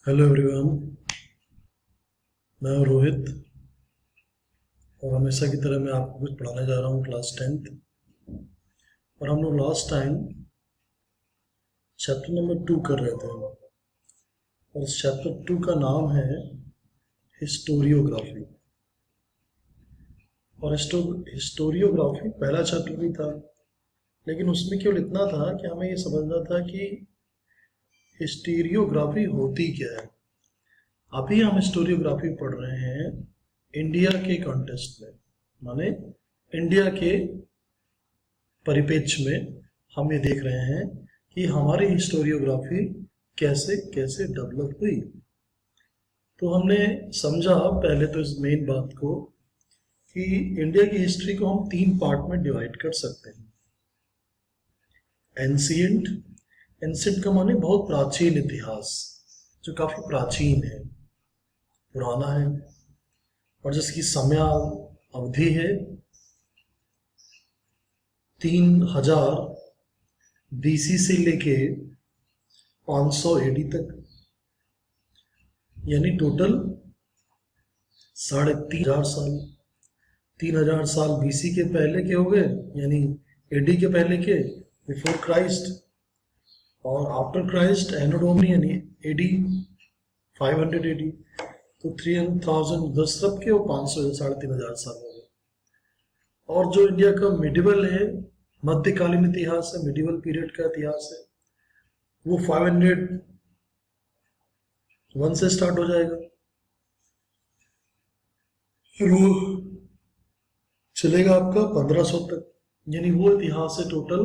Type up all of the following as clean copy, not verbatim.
Hello everyone. मैं हूं रोहित और हमेशा की तरह मैं आपको कुछ पढ़ाने जा रहा हूं क्लास 10th। और हम लोग लास्ट टाइम चैप्टर नंबर 2 कर रहे थे और इस चैप्टर 2 का नाम है हिस्टोरियोग्राफी। और हिस्टोरियोग्राफी पहला चैप्टर भी था, लेकिन उसमें केवल इतना था कि हमें ये समझना था कि हिस्टोरियोग्राफी होती क्या है। अभी हम हिस्टोरियोग्राफी पढ़ रहे हैं इंडिया के कॉन्टेक्स्ट में, माने इंडिया के परिप्रेक्ष्य में हम ये देख रहे हैं कि हमारी हिस्टोरियोग्राफी कैसे कैसे डेवलप हुई। तो हमने समझा पहले तो इस मेन बात को कि इंडिया की हिस्ट्री को हम 3 पार्ट में डिवाइड कर सकते हैं। एंशिएंट, एंशिएंट का माने बहुत प्राचीन इतिहास, जो काफी प्राचीन है, पुराना है और जिसकी समय अवधि है 3000 BC से लेके 500 AD तक, यानी टोटल 3,500 साल। 3000 साल BC के पहले के हो गए, यानी AD के पहले के, बिफोर क्राइस्ट, और आफ्टर क्राइस्ट एनो डोमिनी यानी AD 500 AD। तो 3,000 10 सब के, वो 500 3,500 साल हो गए। और जो इंडिया का मिडिवल है, मध्यकालीन इतिहास है, मिडिवल पीरियड का इतिहास है, वो 501 से स्टार्ट हो जाएगा, फिर वो चलेगा आपका 1500 तक, यानी वो इतिहास है टोटल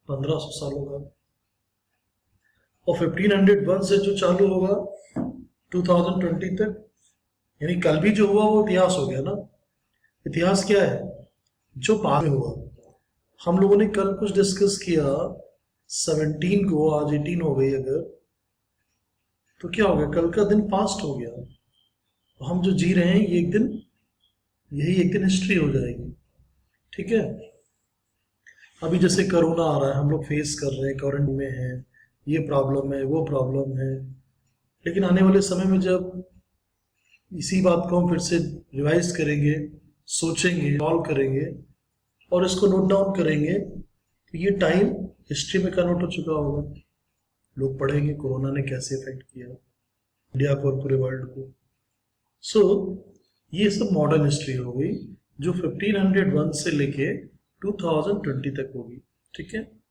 1500 सालों का। और 1501 से जो चालू होगा 2020 तक, यानी कल भी जो हुआ वो इतिहास हो गया ना। इतिहास क्या है? जो बाद में हुआ। हम लोगों ने कल कुछ डिस्कस किया 17 को, आज 18 हो गई अगर, तो क्या हो गया? कल का दिन पास्ट हो गया। तो हम जो जी रहे हैं ये एक दिन, यही एक दिन हिस्ट्री हो जाएगी। ठीक है। अभी जैसे कोरोना आ रहा है, हम लोग फेस कर रहे हैं, क्वारंटाइन में है, ये प्रॉब्लम है, वो प्रॉब्लम है, लेकिन आने वाले समय में जब इसी बात को हम फिर से रिवाइज करेंगे, सोचेंगे, सॉल्व करेंगे और इसको नोट डाउन करेंगे, तो ये टाइम हिस्ट्री में कन्वर्ट हो चुका होगा। लोग पढ़ेंगे कोरोना ने कैसे इफेक्ट किया इंडिया को और पूरे वर्ल्ड को। सो ये सब मॉडर्न हिस्ट्री हो गई, जो 1501 से लेके 2020 तक होगी। ठीक है।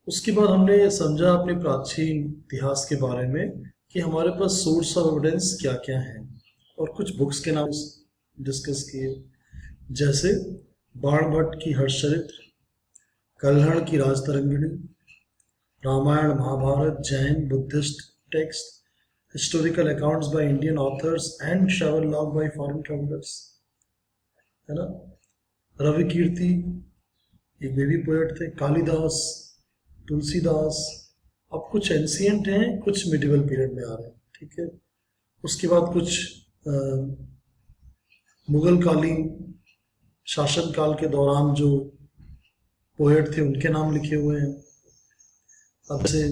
उसके बाद हमने समझा अपने प्राचीन इतिहास के बारे में कि हमारे पास सोर्स ऑफ एविडेंस क्या क्या है, और कुछ बुक्स के नाम डिस्कस किए, जैसे बाणभट्ट की हर्षचरित्र, कल्हड़ की Rajatarangini, Ramayana Mahabharata, Jain Buddhist text, historical accounts by Indian authors and travel log by foreign travellers, है ना। रवि कीर्ति एक बेबी पोएट थे, कालिदास, तुलसीदास। अब कुछ एंशिएंट हैं, कुछ मिडिवल पीरियड में आ रहे हैं। ठीक है। उसके बाद कुछ मुगल कालीन शासन काल के दौरान जो पोएट थे उनके नाम लिखे हुए हैं। अब से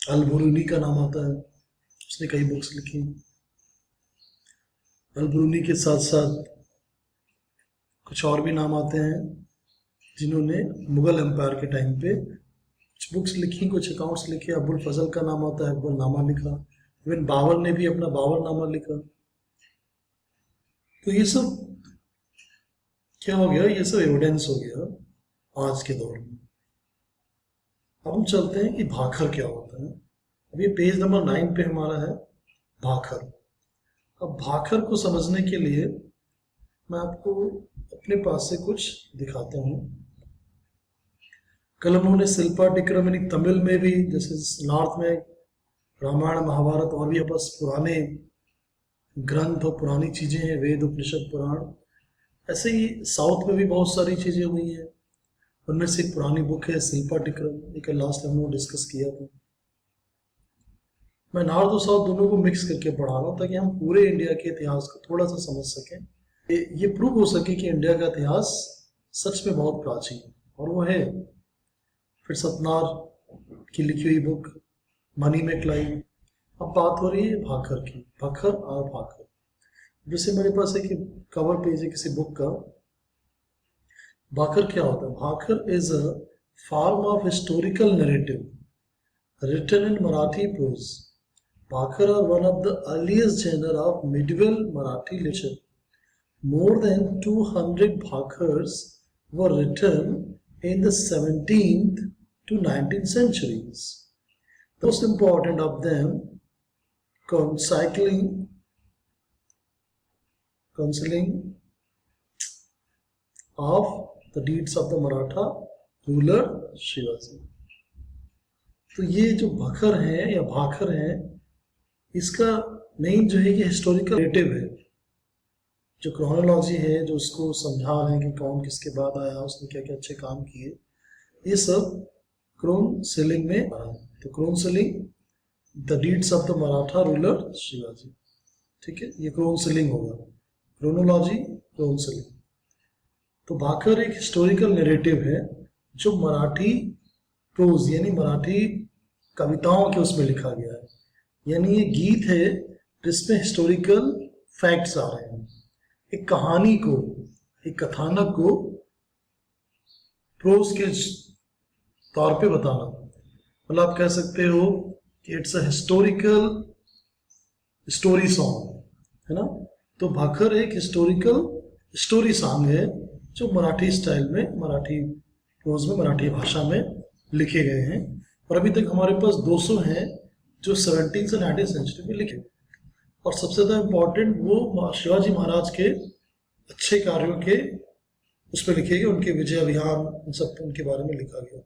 अल-बुरूनी का नाम आता है, उसने कई बुक्स लिखी। अल-बुरूनी के साथ साथ कुछ और भी नाम आते हैं जिन्होंने मुगल एम्पायर के टाइम पे कुछ बुक्स लिखी, कुछ अकाउंट्स लिखे। अबुल फजल का नाम आता है, अकबर नामा लिखा। इवन बाबर ने भी अपना बाबर नामा लिखा। तो ये सब क्या हो गया? ये सब एविडेंस हो गया आज के दौर में। अब हम चलते हैं कि भाखर क्या होता है। अब ये पेज नंबर 9 पे हमारा है भाखर। अब भाखर को समझने के लिए मैं आपको अपने पास से कुछ दिखाता हूँ। कल उन्होंने शिल्पाटिक्रम यानी तमिल में भी, जैसे नॉर्थ में रामायण महाभारत और भी बस पुराने ग्रंथ और पुरानी चीजें हैं, वेद उपनिषद पुराण, ऐसे ही साउथ में भी बहुत सारी चीजें हुई हैं। उनमें से एक पुरानी बुक है शिल्पाटिक्रम, एक लास्ट हम लोग डिस्कस किया था। मैं नॉर्थ और साउथ दोनों को मिक्स करके पढ़ा रहा हूँ ताकि हम पूरे इंडिया के इतिहास को थोड़ा सा समझ सकें, ये प्रूव हो सके कि इंडिया का इतिहास सच में बहुत प्राचीन, और वो है। फिर सतनार की लिखी हुई बुक मनी मैकलाइन, अब बात हो रही है भाखर की, भाखर और भाखर। जैसे मेरे पास एक कवर पेज है किसी बुक का। भाखर क्या होता है? Bakhar is a form of historical narrative written in Marathi prose. Bakhar are one of the earliest genre of medieval Marathi literature. More than 200 bhakhars were written in the 17th to 19th centuries. The most important of them, counseling of the deeds of the Maratha ruler Shivaji. तो ये जो भाखर हैं या भाखर हैं, इसका main जो है कि हिस्टोरिकल नरेटिव है, जो क्रोनोलॉजी है, जो उसको समझा रहे हैं कि कौन किसके बाद आया, उसने क्या क्या अच्छे काम किए, ये सब क्रोन सेलिंग में आ रहा है। तो chronicling the deeds of the Maratha ruler Shivaji, ठीक है, ये क्रोन सेलिंग होगा, क्रोनोलॉजी क्रोन सेलिंग। तो भाखर एक हिस्टोरिकल नैरेटिव है जो मराठी प्रोज यानी मराठी कविताओं के उसमें लिखा गया है, यानी ये गीत है जिसमें हिस्टोरिकल फैक्ट्स आ रहे हैं, एक कहानी को, एक कथानक को प्रोज के तौर पे बताना। मतलब आप कह सकते हो कि it's a historical story song, है ना। तो भाखर एक हिस्टोरिकल स्टोरी सॉन्ग है जो मराठी स्टाइल में, मराठी प्रोज में, मराठी भाषा में लिखे गए हैं। और अभी तक हमारे पास 200 हैं जो 17th से 19th सेंचुरी में लिखे। और सबसे ज़्यादा इम्पोर्टेंट वो शिवाजी महाराज के अच्छे कार्यों के उस पर लिखे गए, उनके विजय अभियान, उन सब उनके बारे में लिखा गया।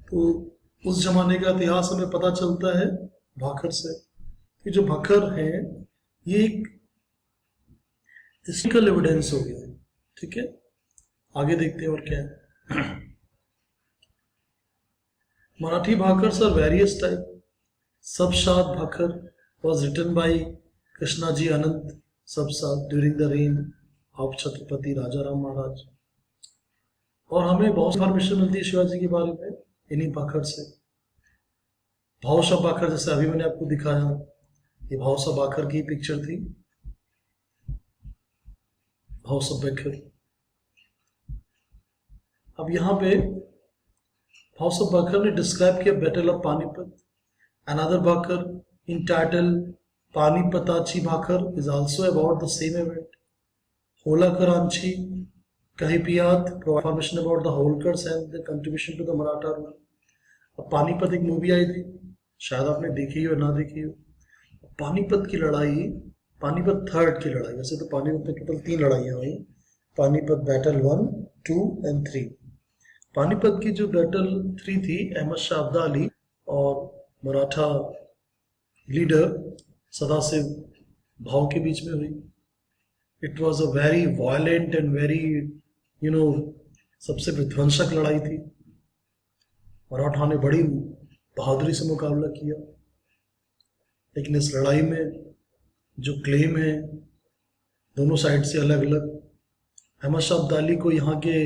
तो उस जमाने का इतिहास हमें पता चलता है भाखर से कि जो भाखर हैं ये एक हिस्टोरिकल एविडेंस हो गया है, ठीक है। आगे देखते हैं और क्या है। Marathi bakhar are various type. Sabhasad bakhar was written by Krishnaji Anand Sabsat during the reign of Chhatrapati Raja Ram Maharaj. और हमें बहुत इन्फॉर्मेशन मिलती है शिवाजी के बारे में इन्हीं भाखर से। भाव ऑफ भाखर, जैसे अभी मैंने आपको दिखाया, ये भाव ऑफ भाखर की पिक्चर थी, भाव ऑफ भाखर। अब यहाँ पे भाव ऑफ भाखर ने डिस्क्राइब किया battle of Panipat. Another Bhakhar entitled Panipatachi Bhakhar is also about the same event. Holakaranchi Kahipiyat provide information about the Holkars and their contribution to the Maratha rule. अब पानीपत एक मूवी आई थी, शायद आपने देखी हो ना देखी हो। पानीपत की लड़ाई, पानीपत थर्ड की लड़ाई, वैसे तो पानीपत में टोटल 3 लड़ाइयाँ हुई, पानीपत बैटल 1, 2 and 3। पानीपत की जो बैटल 3 थी, अहमद शाह अब्दाली और मराठा लीडर सदाशिव भाव के बीच में हुई। It was a very violent and very सबसे विध्वंसक लड़ाई थी। मराठा ने बड़ी बहादुरी से मुकाबला किया, लेकिन इस लड़ाई में जो क्लेम है दोनों साइड से अलग अलग। अहमद शाह अब्दाली को यहाँ के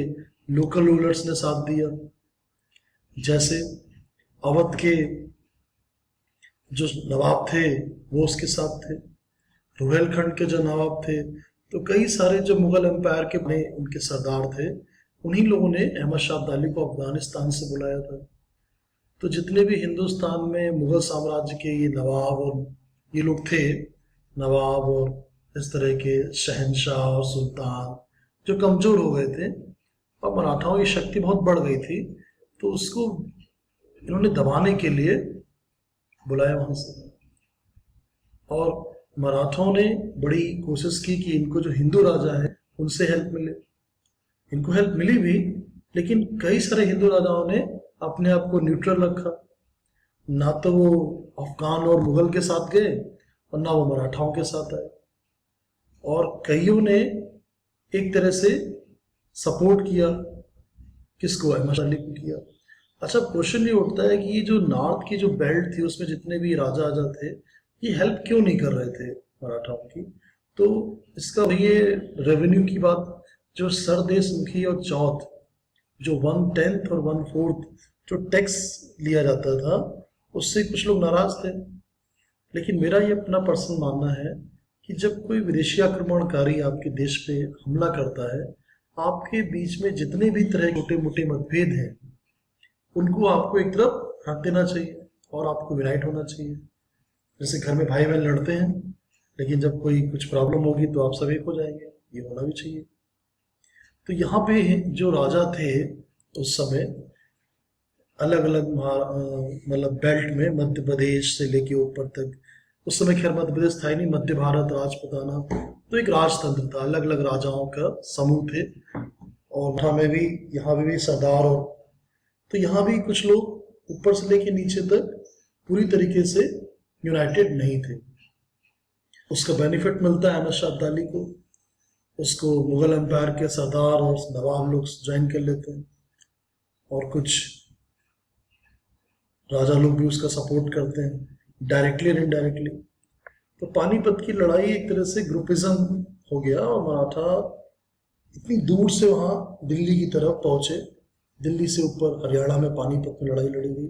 लोकल रूलर्स ने साथ दिया, जैसे अवध के जो नवाब थे वो उसके साथ थे, रुहेलखंड के जो नवाब थे, तो कई सारे जो मुगल एम्पायर के बने उनके सरदार थे, उन्हीं लोगों ने अहमद शाह अब्दाली को अफगानिस्तान से बुलाया था। तो जितने भी हिंदुस्तान में मुगल साम्राज्य के ये नवाब और ये लोग थे, नवाब और इस तरह के शहनशाह और सुल्तान जो कमज़ोर हो गए थे और मराठाओं की शक्ति बहुत बढ़ गई थी, तो उसको इन्होंने दबाने के लिए बुलाया वहाँ से। और मराठाओं ने बड़ी कोशिश की कि इनको जो हिंदू राजा है उनसे हेल्प मिले। इनको हेल्प मिली भी, लेकिन कई सारे हिंदू राजाओं ने अपने आप को न्यूट्रल रखा, ना तो वो अफगान और मुगल के साथ गए और ना वो मराठाओं के साथ आए। और कईयों ने एक तरह से सपोर्ट किया, किसको? अहमद अली को किया। अच्छा, क्वेश्चन ये उठता है कि ये जो नॉर्थ की जो बेल्ट थी उसमें जितने भी राजा आजा थे, ये हेल्प क्यों नहीं कर रहे थे मराठाओं की? तो इसका ये रेवेन्यू की बात, जो सरदेशमुखी और चौथ जो 1/10 और 1/4 जो टैक्स लिया जाता था, उससे कुछ लोग नाराज थे। लेकिन मेरा ये अपना पर्सनल मानना है कि जब कोई विदेशी आक्रमणकारी आपके देश पे हमला करता है, आपके बीच में जितने भी तरह के छोटे मोटे मतभेद हैं उनको आपको एक तरफ रख देना चाहिए और आपको यूनाइट होना चाहिए। जैसे घर में भाई बहन लड़ते हैं, लेकिन जब कोई कुछ प्रॉब्लम होगी तो आप सब एक हो जाएंगे, ये होना भी चाहिए। तो यहाँ पे जो राजा थे उस समय अलग अलग मतलब बेल्ट में मध्य प्रदेश से लेके ऊपर तक, उस समय खैर मध्य प्रदेश था ही नहीं, मध्य भारत राजपूताना, तो एक राजतंत्र था, अलग अलग राजाओं का समूह थे। और यहाँ में भी सरदार, और तो यहाँ भी कुछ लोग ऊपर से लेके नीचे तक पूरी तरीके से यूनाइटेड नहीं थे। उसका बेनिफिट मिलता है अहमद शाह अब्दाली को, उसको मुगल एम्पायर के सरदार और नवाब लोग ज्वाइन कर लेते हैं, और कुछ राजा लोग भी उसका सपोर्ट करते हैं डायरेक्टली और इनडायरेक्टली। तो पानीपत की लड़ाई एक तरह से ग्रुपिज्म हो गया और मराठा इतनी दूर से वहां दिल्ली की तरफ पहुंचे, दिल्ली से ऊपर हरियाणा में पानीपत में लड़ाई लड़ी गई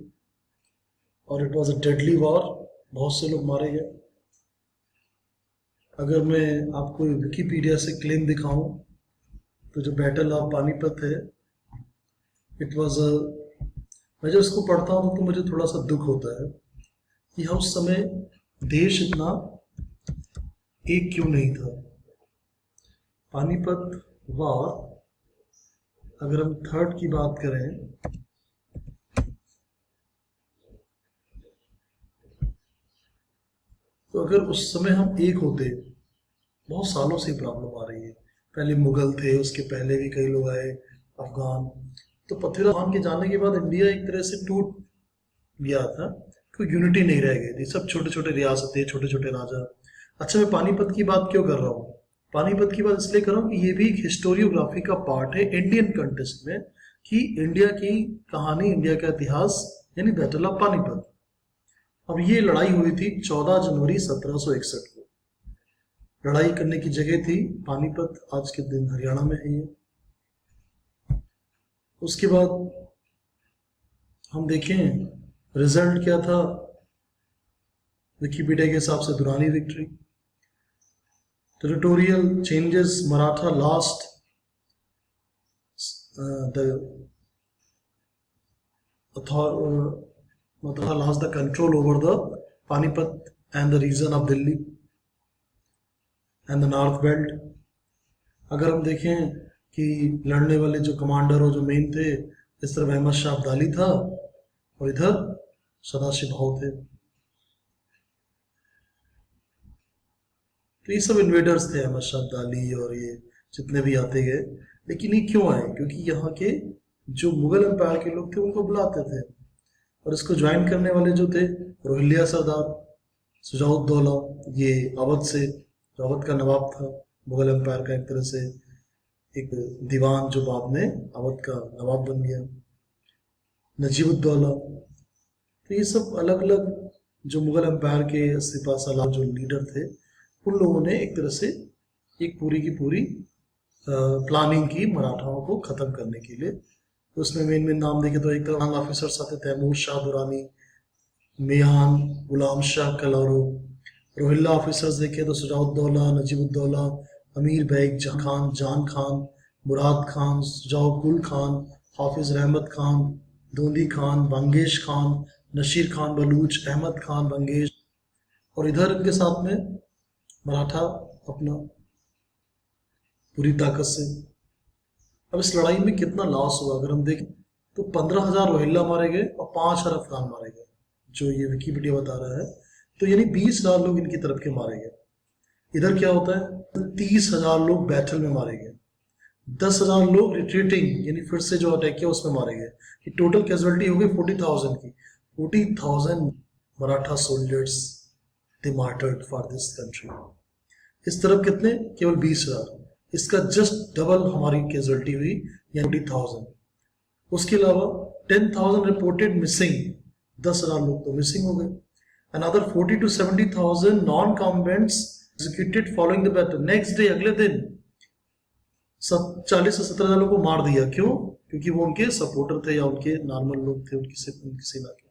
और it was a deadly war, बहुत से लोग मारे गए। अगर मैं आपको विकिपीडिया से क्लेम दिखाऊं तो जो बैटल ऑफ पानीपत है, इट वॉज मैं जब इसको पढ़ता हूँ तो मुझे थोड़ा सा दुख होता है कि हम उस समय देश इतना एक क्यों नहीं था। पानीपत वॉर, अगर हम थर्ड की बात करें तो अगर उस समय हम एक होते, बहुत सालों से प्रॉब्लम आ रही है, पहले मुगल थे, उसके पहले भी कई लोग आए, अफगान, तो पृथ्वीराज चौहान के जाने के बाद इंडिया एक तरह से टूट गया था, कोई यूनिटी नहीं रह गई थी, सब छोटे छोटे रियासतें, छोटे छोटे राजा। अच्छा, मैं पानीपत की बात क्यों कर रहा हूँ? पानीपत की बात इसलिए कर रहा हूँ कि ये भी एक हिस्टोरियोग्राफी का पार्ट है इंडियन कंटेक्स्ट में, कि इंडिया की कहानी, इंडिया का इतिहास, यानी बैटल ऑफ पानीपत। अब ये लड़ाई हुई थी 14 जनवरी 1761 को। लड़ाई करने की जगह थी पानीपत, आज के दिन हरियाणा में है ये। उसके बाद हम देखें रिजल्ट क्या था, विकिपीडिया के हिसाब से Durrani victory. Territorial changes, Maratha lost the control over the Panipat and the region of Delhi and the north belt. अगर हम देखें कि लड़ने वाले जो कमांडर और जो मेन थे, इस तरफ अहमद शाह अब्दाली था और इधर सदाशिव भाऊ थे। तो ये सब इन्वेडर्स थे, अहमद शाह अब्दाली और ये जितने भी आते गए। लेकिन ये क्यों आए? क्योंकि यहाँ के जो मुगल एम्पायर के लोग थे उनको बुलाते थे, और इसको ज्वाइन करने वाले जो थे रोहिल्ला सरदार, सुजाउद्दौला, ये अवध से, जो अवध का नवाब था, मुगल एम्पायर का एक तरह से एक दीवान जो बाद में अवध का नवाब बन गया, नजीबुद्दौला। तो ये सब अलग अलग जो मुगल एम्पायर के सिपा सालार जो लीडर थे, उन लोगों ने एक तरह से एक पूरी की पूरी प्लानिंग की मराठाओं को खत्म करने के लिए। तो उसमें मेन मेन नाम देखे तो एक तो ऑफिसर्स आते, तैमूर शाह दुरानी, मियान, गुलाम शाह कलारो। रोहिल्ला ऑफिसर्स देखे तो सुजाउद्दौला, नजीबुद्दौला, अमीर बैग खान, जान खान, मुराद खान, सुजाउल खान, हाफिज रहमत खान, दोंदी खान, बंगेश खान, नशीर खान बलूच, अहमद खान बंगेश। और इधर इनके साथ में मराठा अपना पूरी ताकत से। अब इस लड़ाई में कितना लॉस हुआ अगर हम देखें तो 15,000 रोहिल्ला मारे गए और 5,000 अफगान मारे गए, जो ये विकिपीडिया बता रहा है। तो यानी 20,000 लोग इनकी तरफ के मारे गए। इधर क्या होता है, 30,000 लोग बैटल में मारे गए, 10,000 लोग रिट्रीटिंग यानी फिर से जो अटैक किया उसमें मारे गए। टोटल कैजुअलिटी हो गई 40,000 की। 40,000 Maratha soldiers they martyred for this country. इस तरफ कितने? केवल 20,000। इसका जस्ट डबल हमारी कैजुअलिटी हुई, यानी 40,000। उसके अलावा 10,000 रिपोर्टेड मिसिंग, 10,000 लोग तो मिसिंग हो गए। Another 40 to 70,000 non combats executed following the battle. Next day, अगले दिन 40 से 17,000 लोगों को मार दिया। क्यों? क्योंकि वो उनके सपोर्टर थे या उनके नॉर्मल लोग थे उनकी सेना के।